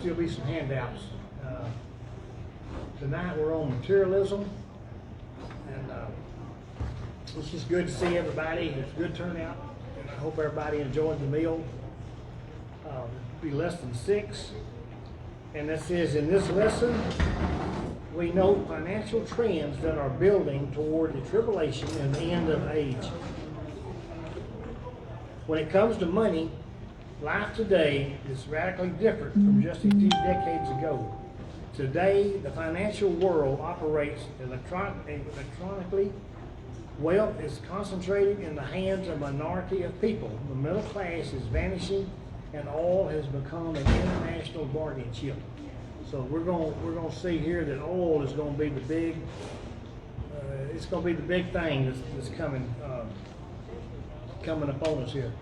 still be some handouts. Tonight we're on materialism, and it's just good to see everybody. It's a good turnout, and I hope everybody enjoyed the meal. It'll be less than 6, and that says in this lesson we note financial trends that are building toward the tribulation and the end of age. When it comes to money, life today is radically different from just a few decades ago. Today, the financial world operates electronically. Wealth is concentrated in the hands of a minority of people. The middle class is vanishing, and oil has become an international bargaining chip. So we're going to see here that oil is going to be the big. It's going to be the big thing that's coming upon us here.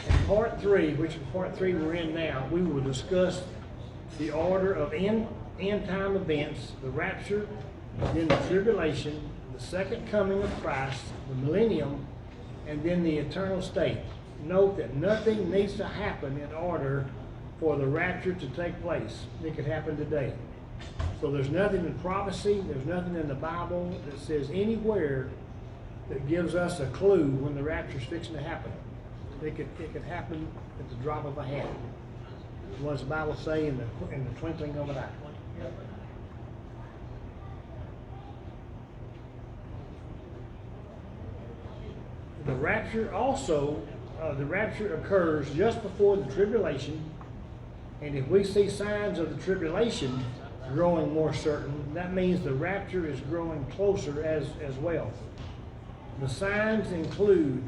In part 3, which is part 3 we're in now, we will discuss the order of end time events, the rapture, then the tribulation, the second coming of Christ, the millennium, and then the eternal state. Note that nothing needs to happen in order for the rapture to take place. It could happen today. So there's nothing in prophecy, there's nothing in the Bible that says anywhere that gives us a clue when the rapture is fixing to happen. It could happen at the drop of a hat. What does the Bible say? In the twinkling of an eye. The rapture also, the rapture occurs just before the tribulation, and if we see signs of the tribulation growing more certain, that means the rapture is growing closer as well. The signs include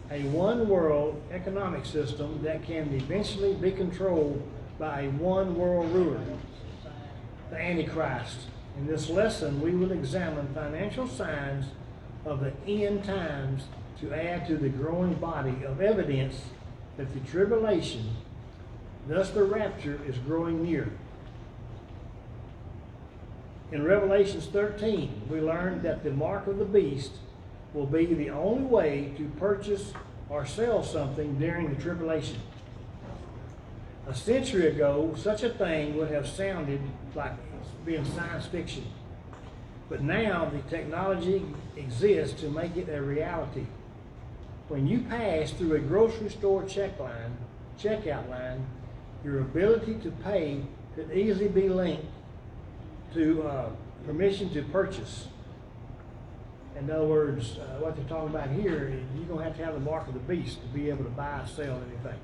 a one-world economic system that can eventually be controlled by a one-world ruler, the Antichrist. In this lesson, we will examine financial signs of the end times to add to the growing body of evidence that the tribulation, thus the rapture, is growing near. In Revelation 13, we learned that the mark of the beast will be the only way to purchase or sell something during the tribulation. A century ago, such a thing would have sounded like being science fiction. But now the technology exists to make it a reality. When you pass through a grocery store checkout line, your ability to pay could easily be linked to permission to purchase. In other words, what they're talking about here, you're going to have the mark of the beast to be able to buy or sell anything.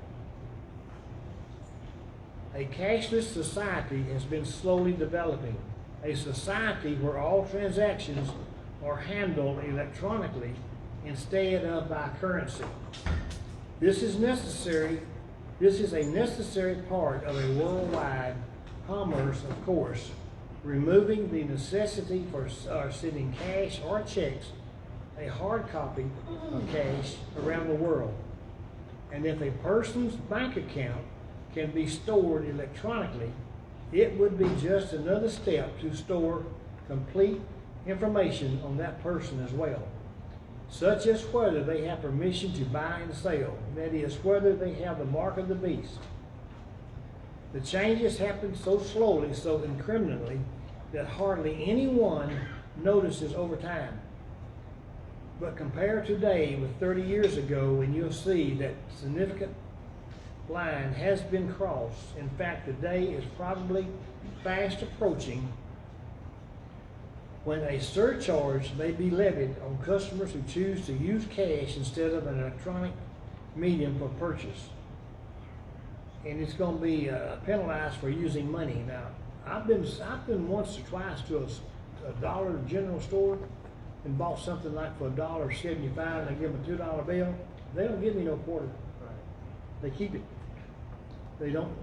A cashless society has been slowly developing. A society where all transactions are handled electronically instead of by currency. This is necessary. This is a necessary part of a worldwide commerce, of course, removing the necessity for sending cash or checks, a hard copy of cash, around the world. And if a person's bank account can be stored electronically, it would be just another step to store complete information on that person as well, such as whether they have permission to buy and sell, that is, whether they have the mark of the beast. The changes happen so slowly, so incrementally, that hardly anyone notices over time. But compare today with 30 years ago, and you'll see that significant line has been crossed. In fact, the day is probably fast approaching when a surcharge may be levied on customers who choose to use cash instead of an electronic medium for purchase. And it's going to be penalized for using money. Now, I've been once or twice to a Dollar General store and bought something like for $1.75, and I give them a $2 bill. They don't give me no quarter. They keep it. They don't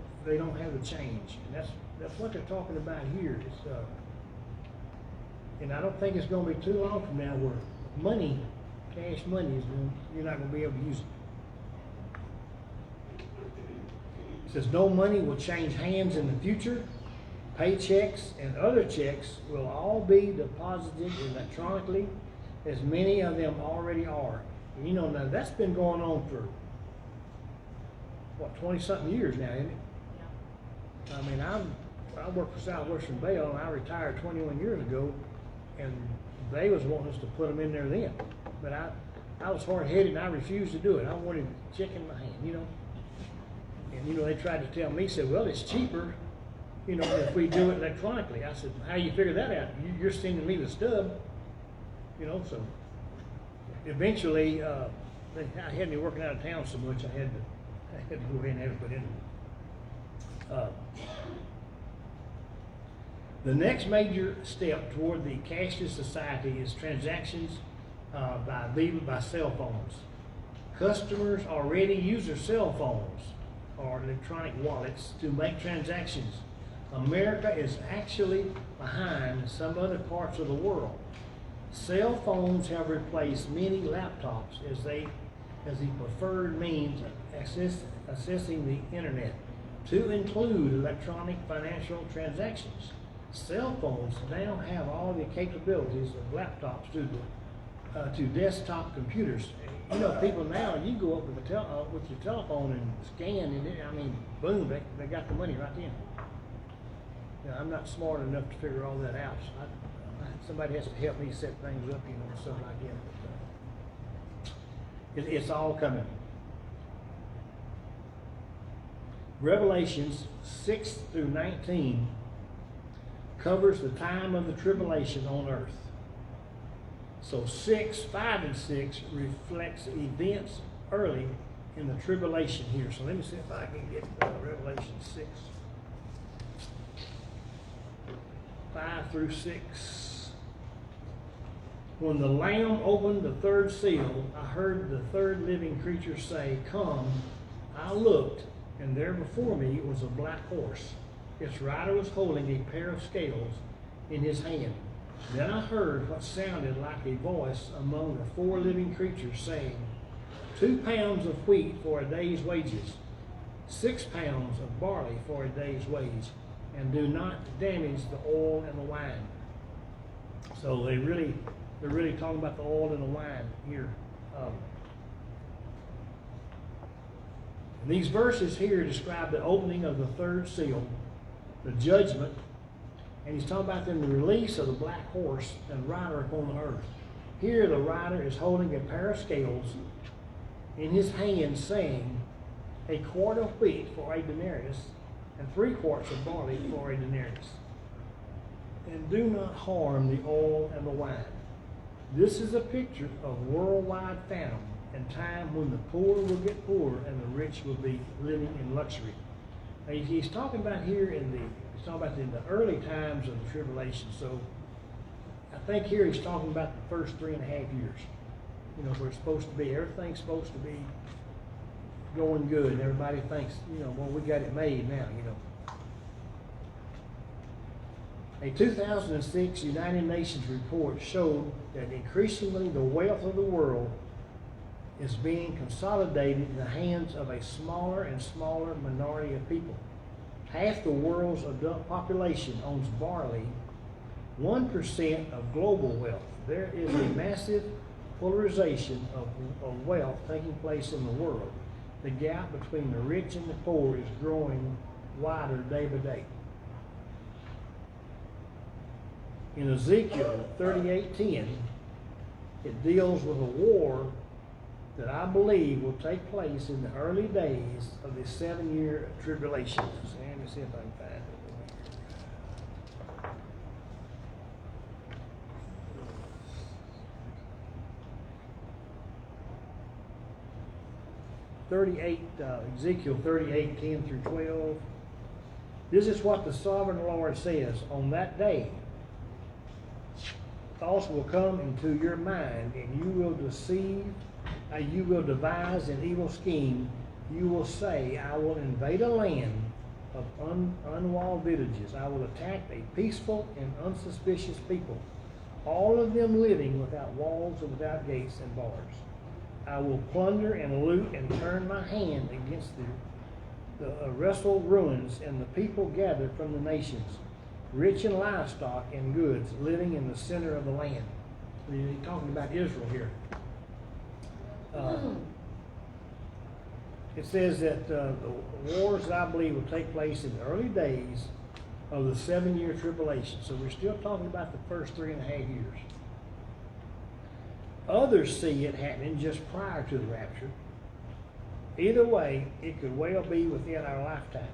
have the change, and that's what they're talking about here. It's, and I don't think it's going to be too long from now where money, cash money, you're not going to be able to use it. It says no money will change hands in the future. Paychecks and other checks will all be deposited electronically, as many of them already are. And you know, now that's been going on for what, 20-something years now, isn't it? Yeah. I mean, I worked for Southwestern Bell, and I retired 21 years ago, and they was wanting us to put them in there then. But I was hard-headed, and I refused to do it. I wanted a check in my hand, you know. And, you know, they tried to tell me, said, well, it's cheaper, you know, if we do it electronically. I said, how you figure that out? You're sending me the stub, you know, so eventually, I had me working out of town so much, I had to go ahead and have it put in. The next major step toward the cashless society is transactions by cell phones. Customers already use their cell phones or electronic wallets to make transactions. America is actually behind some other parts of the world. Cell phones have replaced many laptops as the preferred means of accessing the internet, to include electronic financial transactions. Cell phones now have all the capabilities of laptops to desktop computers. You know, people now, you go up with your telephone and scan, and I mean, boom, they got the money right in. You know, I'm not smart enough to figure all that out. So somebody has to help me set things up, you know, and stuff like that. It's all coming. Revelations 6 through 19 covers the time of the tribulation on earth. So 5 and 6 reflects events early in the tribulation here. So let me see if I can get Revelation 6. 5 through 6. When the Lamb opened the third seal, I heard the third living creature say, "Come." I looked, and there before me was a black horse. Its rider was holding a pair of scales in his hand. Then I heard what sounded like a voice among the 4 living creatures saying, 2 pounds of wheat for a day's wages, 6 pounds of barley for a day's wage, and do not damage the oil and the wine. So they're really talking about the oil and the wine here. These verses here describe the opening of the third seal, the judgment, and he's talking about then the release of the black horse and rider upon the earth. Here the rider is holding a pair of scales in his hand, saying, a quart of wheat for a denarius, and 3 quarts of barley for a denarius. And do not harm the oil and the wine. This is a picture of worldwide famine and time when the poor will get poorer and the rich will be living in luxury. Now, he's talking about here in the early times of the tribulation. So I think here he's talking about the first 3.5 years. You know, where it's supposed to be, everything's supposed to be going good, and everybody thinks, you know, well, we got it made now, you know. A 2006 United Nations report showed that increasingly the wealth of the world is being consolidated in the hands of a smaller and smaller minority of people. Half the world's adult population owns barley, 1% of global wealth. There is a massive polarization of wealth taking place in the world. The gap between the rich and the poor is growing wider day by day. In Ezekiel 38:10, it deals with a war that I believe will take place in the early days of the 7-year tribulation. So let me see if I can find it. 38, Ezekiel 38:10 through 12. This is what the sovereign Lord says. On that day, thoughts will come into your mind, and you will devise an evil scheme. You will say, I will invade a land of unwalled villages. I will attack a peaceful and unsuspicious people, all of them living without walls and without gates and bars. I will plunder and loot and turn my hand against the wrestled ruins and the people gathered from the nations, rich in livestock and goods, living in the center of the land. He's talking about Israel here. It says that the wars, I believe, will take place in the early days of the 7-year tribulation. So we're still talking about the first 3.5 years. Others see it happening just prior to the rapture. Either way, it could well be within our lifetime.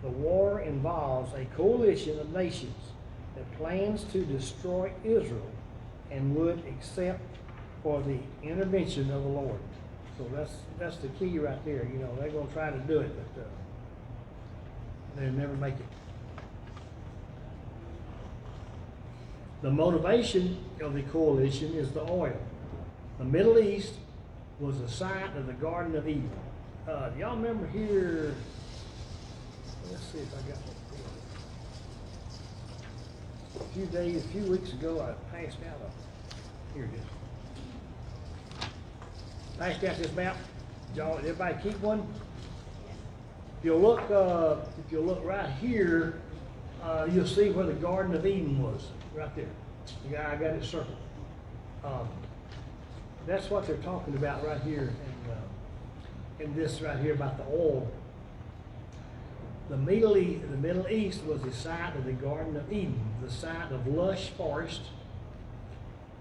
The war involves a coalition of nations that plans to destroy Israel and would accept for the intervention of the Lord. So that's the key right there. You know, they're going to try to do it, but they'll never make it. The motivation of the coalition is the oil. The Middle East was the site of the Garden of Eden. Do y'all remember here? Let's see if I got that. A few weeks ago, I passed out here it is. Passed out this map. Y'all, everybody keep one. If you'll look right here, you'll see where the Garden of Eden was, right there. I got it circled. That's what they're talking about right here, in this right here about the oil. The Middle East was the site of the Garden of Eden, the site of lush forests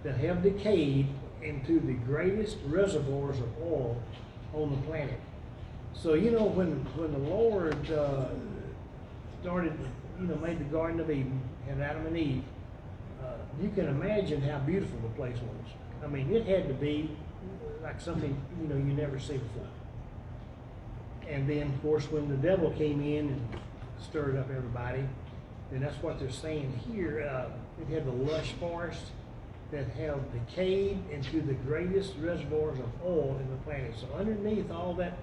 that have decayed into the greatest reservoirs of oil on the planet. So you know when the Lord started, made the Garden of Eden and Adam and Eve, you can imagine how beautiful the place was. I mean, it had to be like something you never see before. And then, of course, when the devil came in and stirred up everybody, then that's what they're saying here. It had the lush forests that have decayed into the greatest reservoirs of oil in the planet. So underneath all that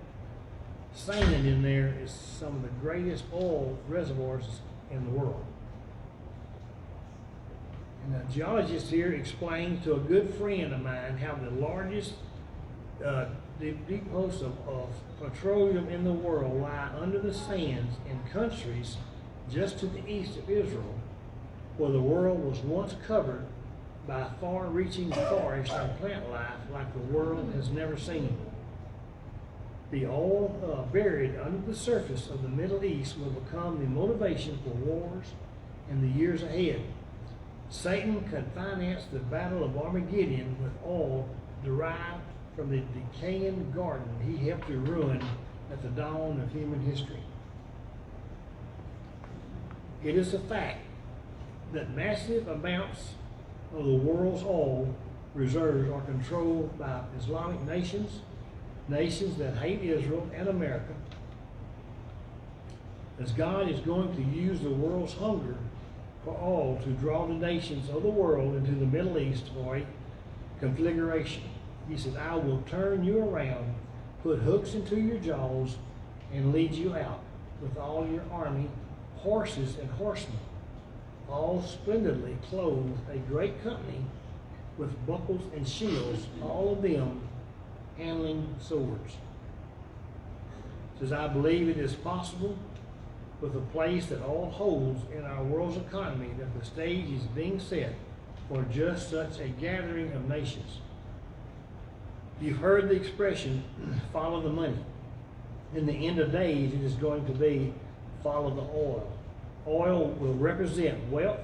sand in there is some of the greatest oil reservoirs in the world. And the geologist here explained to a good friend of mine how the largest depots of petroleum in the world lie under the sands in countries just to the east of Israel, where the world was once covered by far-reaching forest and plant life like the world has never seen. The oil buried under the surface of the Middle East will become the motivation for wars in the years ahead. Satan can finance the battle of Armageddon with oil derived from the decaying garden he helped to ruin at the dawn of human history. It is a fact that massive amounts of the world's oil reserves are controlled by Islamic nations that hate Israel and America, as God is going to use the world's hunger for oil to draw the nations of the world into the Middle East for a conflagration. He said, I will turn you around, put hooks into your jaws, and lead you out with all your army, horses and horsemen, all splendidly clothed, a great company with buckles and shields, all of them handling swords. He says, I believe it is possible with the place that all holds in our world's economy that the stage is being set for just such a gathering of nations. You've heard the expression, follow the money. In the end of days, it is going to be follow the oil. Oil will represent wealth,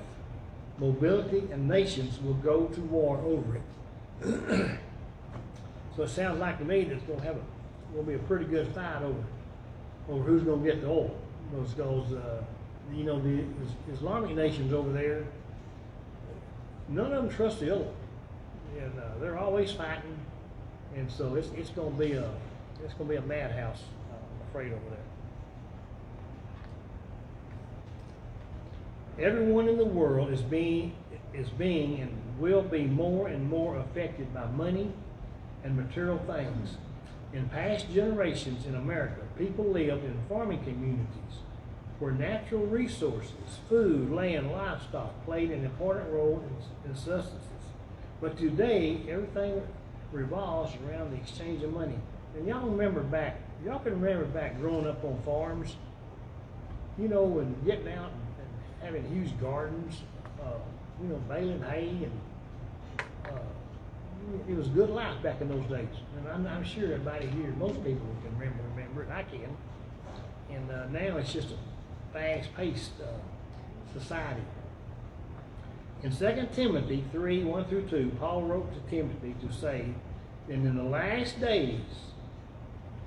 mobility, and nations will go to war over it. So it sounds like to me that it's going to be a pretty good fight over who's going to get the oil. Because the Islamic nations over there, none of them trust the other one, and they're always fighting. And so it's going to be a madhouse, I'm afraid, over there. Everyone in the world is being and will be more and more affected by money and material things. In past generations in America, people lived in farming communities where natural resources, food, land, livestock played an important role in sustenance. But today, everything revolves around the exchange of money. And y'all can remember back growing up on farms, and getting out and having huge gardens, baling hay and it was good life back in those days. And I'm sure everybody here, most people can remember it. I can. And now it's just a fast-paced society. In 2 Timothy 3, 1 through 2, Paul wrote to Timothy to say that in the last days,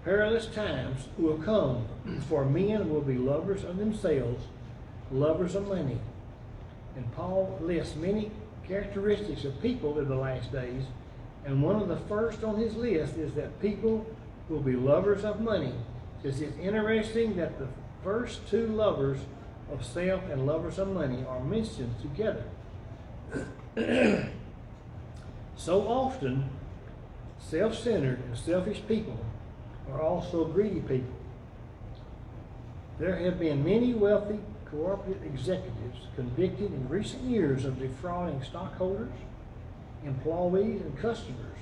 perilous times will come, for men will be lovers of themselves, lovers of money. And Paul lists many characteristics of people in the last days, and one of the first on his list is that people will be lovers of money. It's interesting that the first two, lovers of self and lovers of money, are mentioned together. So often, self-centered and selfish people are also greedy people. There have been many wealthy corporate executives convicted in recent years of defrauding stockholders, employees, and customers.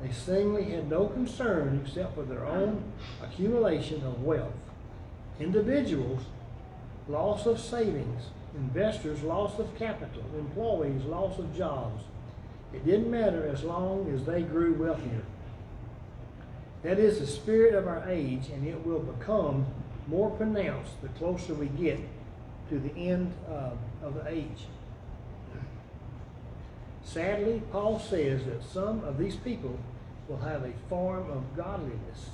They seemingly had no concern except for their own accumulation of wealth. Individuals, loss of savings. Investors, loss of capital. Employees, loss of jobs. It didn't matter as long as they grew wealthier. That is the spirit of our age, and it will become more pronounced the closer we get to the end of the age. Sadly, Paul says that some of these people will have a form of godliness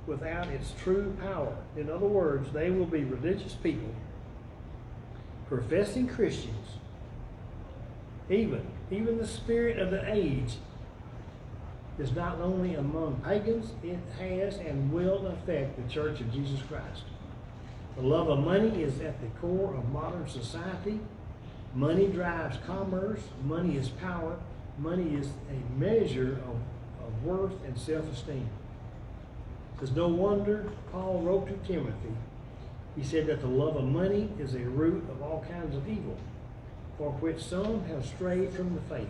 without its true power. In other words, they will be religious people, professing Christians. Even the spirit of the age is not only among pagans, it has and will affect the Church of Jesus Christ. The love of money is at the core of modern society. Money drives commerce. Money is power. Money is a measure of worth and self-esteem. It's no wonder Paul wrote to Timothy. He said that the love of money is a root of all kinds of evil, for which some have strayed from the faith.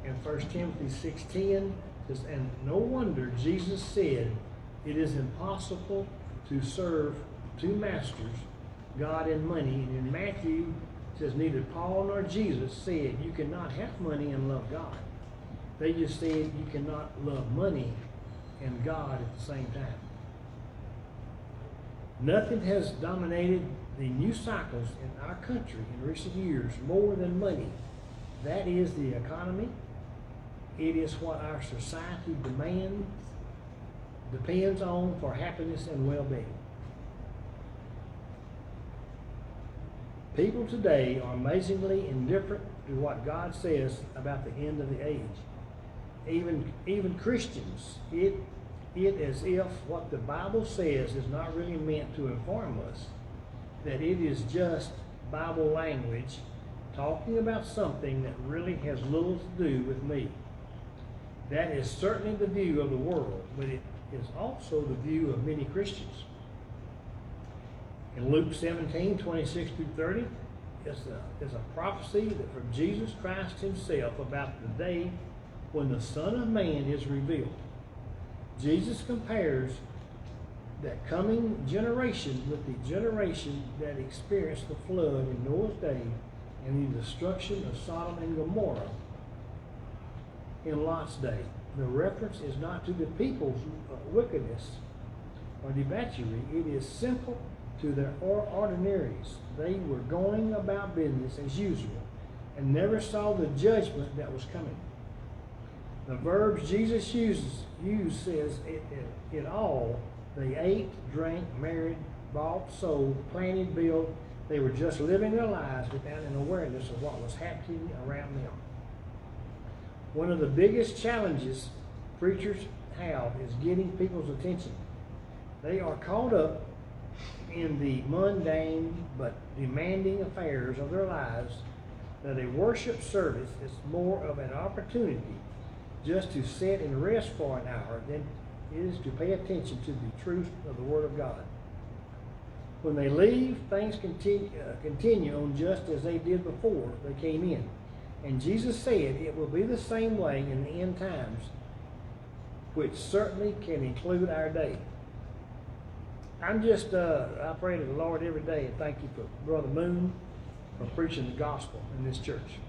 In 1 Timothy 6:10 says, and no wonder Jesus said, it is impossible to serve two masters, God and money. And in Matthew it says, neither Paul nor Jesus said you cannot have money and love God. They just said you cannot love money and God at the same time. Nothing has dominated the news cycles in our country in recent years more than money. That is the economy. It is what our society depends on for happiness and well-being. People today are amazingly indifferent to what God says about the end of the age. Even Christians, it as if what the Bible says is not really meant to inform us, that it is just Bible language talking about something that really has little to do with me. That is certainly the view of the world, but it is also the view of many Christians. In Luke 17:26 through 30, is a prophecy that from Jesus Christ himself about the day when the Son of Man is revealed. Jesus compares that coming generation with the generation that experienced the flood in Noah's day and the destruction of Sodom and Gomorrah in Lot's day. The reference is not to the people's wickedness or debauchery. It is simple to their ordinaries. They were going about business as usual and never saw the judgment that was coming. The verbs Jesus used says it all. They ate, drank, married, bought, sold, planted, built. They were just living their lives without an awareness of what was happening around them. One of the biggest challenges preachers have is getting people's attention. They are caught up in the mundane but demanding affairs of their lives that a worship service is more of an opportunity just to sit and rest for an hour than it is to pay attention to the truth of the Word of God. When they leave, things continue on just as they did before they came in. And Jesus said it will be the same way in the end times, which certainly can include our day. I pray to the Lord every day and thank you for Brother Moon for preaching the gospel in this church.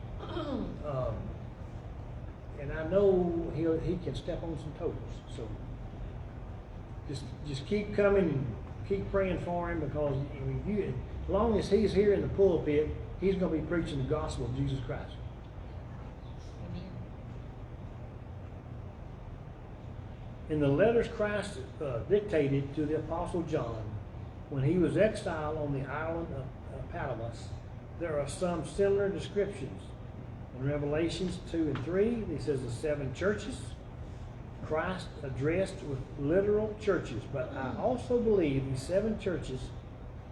and I know he can step on some toes. So just keep coming and keep praying for him, because as long as he's here in the pulpit, he's going to be preaching the gospel of Jesus Christ. Amen. In the letters Christ dictated to the Apostle John when he was exiled on the island of Patmos, there are some similar descriptions. In Revelations 2 and 3, he says the 7 churches. Christ addressed with literal churches, but I also believe these 7 churches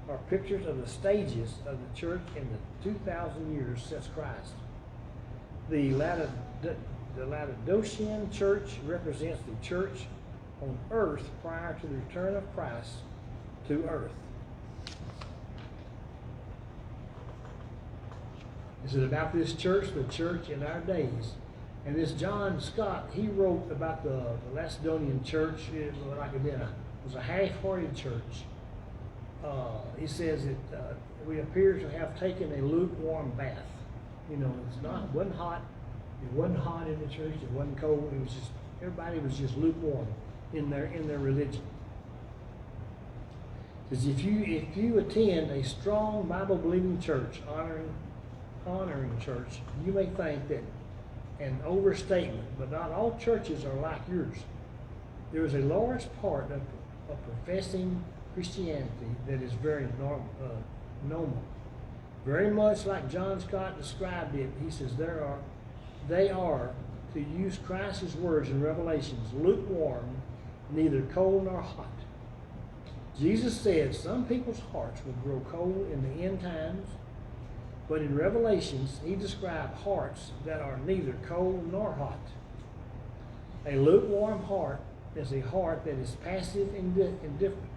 are pictures of the stages of the church in the 2,000 years since Christ. The Laodicean church represents the church on earth prior to the return of Christ to earth. Is it about this church, the church in our days? And this John Scott, he wrote about the Laodicean church. It was a half-hearted church. He says it we appear to have taken a lukewarm bath. It wasn't hot. It wasn't hot in the church. It wasn't cold. It was just, everybody was just lukewarm in their religion. Because if you attend a strong Bible-believing church, honoring church, you may think that an overstatement, but not all churches are like yours. There is a large part of professing Christianity that is very normal. Very much like John Scott described it, he says they are, to use Christ's words in Revelations, lukewarm, neither cold nor hot. Jesus said some people's hearts will grow cold in the end times, but in Revelations, he described hearts that are neither cold nor hot. A lukewarm heart is a heart that is passive and indifferent.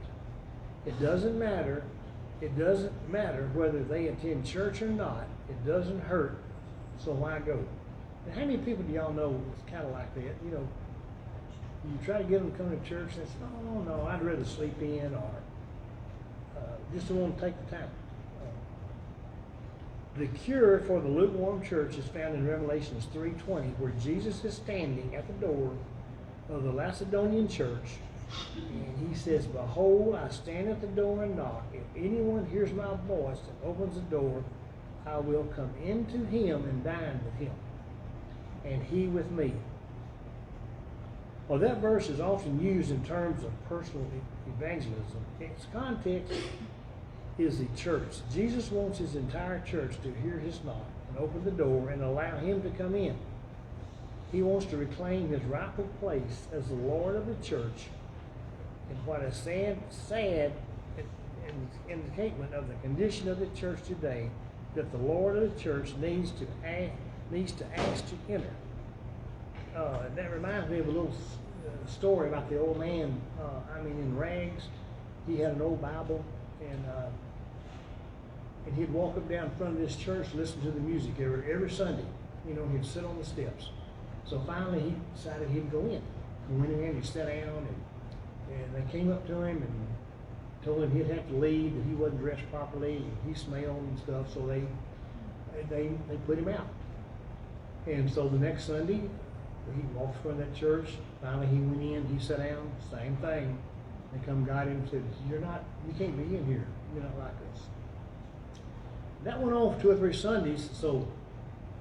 It doesn't matter whether they attend church or not. It doesn't hurt, so why go? And how many people do y'all know it's kind of like that? You try to get them to come to church, and they say, no, I'd rather sleep in, or just don't want to take the time. The cure for the lukewarm church is found in Revelations 3:20, where Jesus is standing at the door of the Laodicean church, and he says, "Behold, I stand at the door and knock. If anyone hears my voice and opens the door, I will come into him and dine with him, and he with me." Well, that verse is often used in terms of personal evangelism. Its context is the church. Jesus wants his entire church to hear his knock and open the door and allow him to come in. He wants to reclaim his rightful place as the Lord of the church. And what a sad indictment of the condition of the church today, that the Lord of the church needs to ask to enter. That reminds me of a little story about the old man, in rags. He had an old Bible, and he'd walk up down in front of this church, listen to the music every Sunday. He'd sit on the steps. So finally he decided he'd go in. He went in, he sat down, and they came up to him and told him he'd have to leave, that he wasn't dressed properly, and he smelled and stuff, so they put him out. And so the next Sunday, he walked in front of that church. Finally he went in, he sat down, same thing. They come got him and said, you can't be in here. You're not like us. That went on for 2 or 3 Sundays, so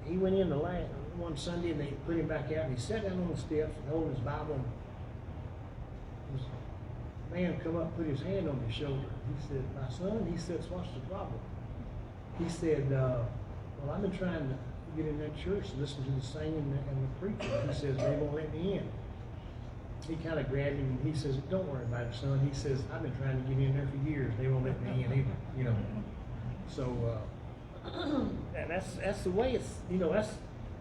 he went in the last one Sunday, and they put him back out, and he sat down on the steps and holding his Bible, and this man come up and put his hand on his shoulder. He said, "My son," he says, "what's the problem?" He said, "Well, I've been trying to get in that church and listen to the singing and the preaching." He says, "They won't let me in." He kind of grabbed him and he says, "Don't worry about it, son." He says, "I've been trying to get in there for years. They won't let me in either." So, and that's the way it's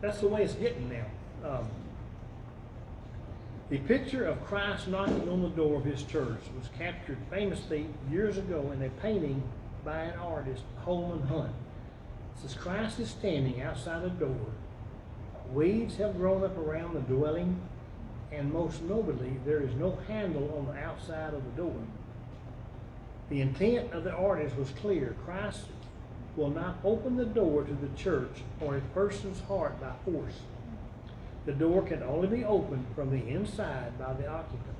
that's the way it's getting now. The picture of Christ knocking on the door of his church was captured famously years ago in a painting by an artist, Holman Hunt. It says Christ is standing outside the door. Weeds have grown up around the dwelling, and most notably, there is no handle on the outside of the door. The intent of the artist was clear. Christ will not open the door to the church or a person's heart by force. The door can only be opened from the inside by the occupant.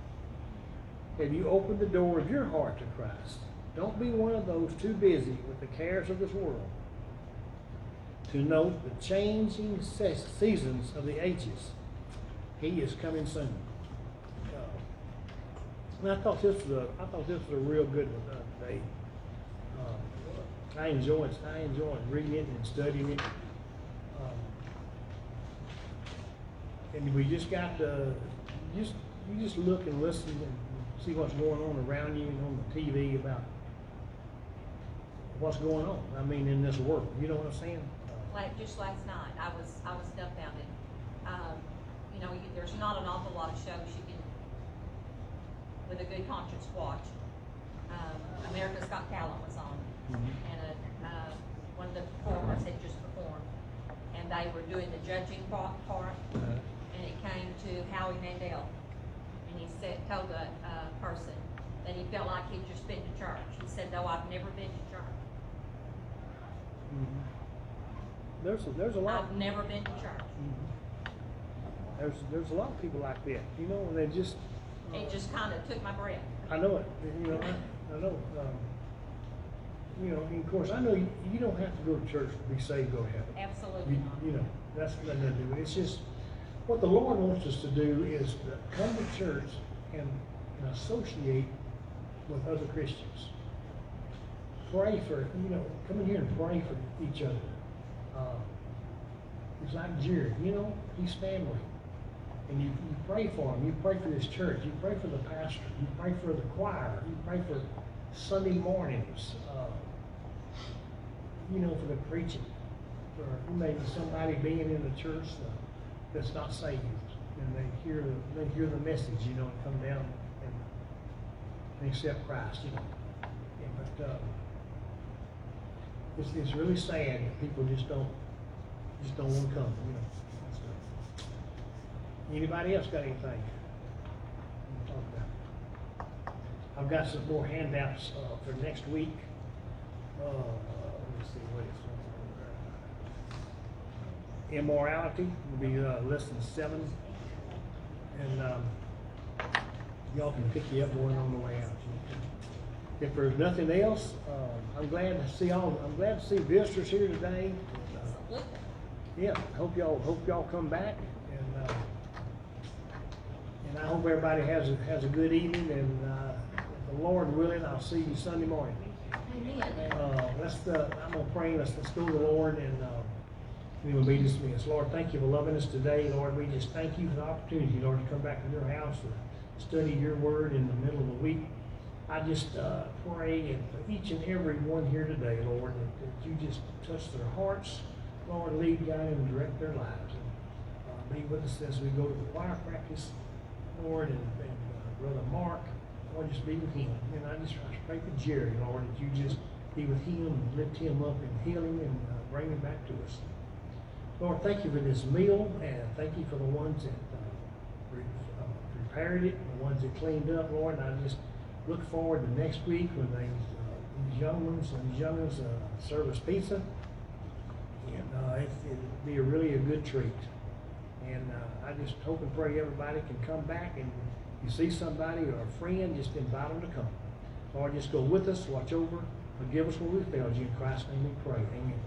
Have you opened the door of your heart to Christ? Don't be one of those too busy with the cares of this world to note the changing seasons of the ages. He is coming soon. And I thought this was a real good one today. I enjoyed reading it and studying it. And we just got to you just look and listen and see what's going on around you and on the TV about what's going on. I mean, in this world, you know what I'm saying? Like just last night, I was dumbfounded. You know, there's not an awful lot of shows you can, with a good conscience, watch. America's Got Talent was on, and one of the performers had just performed, and they were doing the judging part, and it came to Howie Mandel, and he told the person that he felt like he'd just been to church. He said, "Though I've never been to church." There's a lot. I've never been to church. There's a lot of people like that, you know, and they just. It just kind of took my breath. I know it. You know, I know. You know, and of course, I know you don't have to go to church to be saved, go to heaven. Absolutely not. You know, that's nothing to do with it. It's just what the Lord wants us to do is to come to church and associate with other Christians. Pray for, you know, come in here and pray for each other. It's like Jared, you know, he's family. And you pray for him, you pray for his church, you pray for the pastor, you pray for the choir, you pray for Sunday mornings, you know, for the preaching, for maybe somebody being in the church that's not saved, and they hear the message, you know, and come down and accept Christ, you know. Yeah, but it's really sad that people just don't want to come, you know. Anybody else got anything to talk about? I've got some more handouts for next week. Let me see what it's on. Immorality will be lesson 7, and y'all can pick you up one on the way out. If there's nothing else, I'm glad to see visitors here today. Yeah, hope y'all come back, and I hope everybody has a good evening, and if the Lord willing, I'll see you Sunday morning. Amen. I'm gonna pray. Let's go to the Lord, and we will be dismissed. Lord, thank you for loving us today. Lord, we just thank you for the opportunity, Lord, to come back to your house and study your word in the middle of the week. I just pray and for each and every one here today, Lord, that you just touch their hearts, Lord, lead, guide, and direct their lives. And be with us as we go to the choir practice, Lord, and Brother Mark, Lord, just be with him. And I pray for Jerry, Lord, that you just be with him and lift him up and heal him and bring him back to us. Lord, thank you for this meal, and thank you for the ones that prepared it, the ones that cleaned up, Lord, and I just look forward to next week when these young ones serve us pizza, and it'll be really a good treat. And I just hope and pray everybody can come back, and you see somebody or a friend, just invite them to come. Lord, just go with us, watch over, forgive us where we failed you. In Christ's name we pray. Amen.